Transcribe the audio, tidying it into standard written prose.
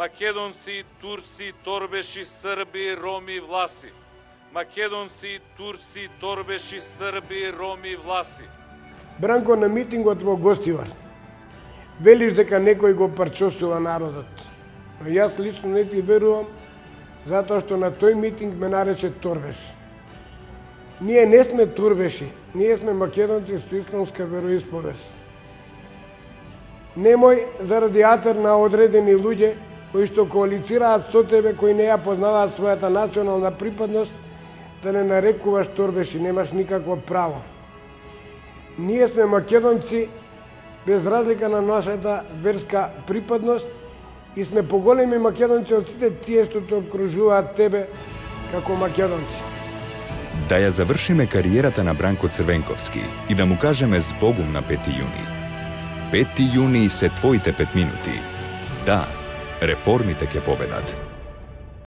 македонци, турци, торбеши, срби, роми, власи. Македонци, турци, торбеши, срби, роми, власи. Бранко, на митингот во Гостивар велиш дека некој го парчосува народот. Но јас лично не ти верувам, затоа што на тој митинг ме нарече торбеш. Ние не сме турбеши, ние сме македонци со исламска вероисповест. Немој заради атер на одредени луѓе кои што коалицираат со тебе, кои не ја познаваат својата национална припадност, да не нарекуваш торбеши, немаш никакво право. Ние сме македонци без разлика на нашата верска припадност и сме поголеми македонци од сите тие што те окружуваат тебе како македонци. Да ја завршиме кариерата на Бранко Црвенковски и да му кажеме збогум на 5 јуни. 5 јуни се твоите 5 минути. Да, реформите ќе победат.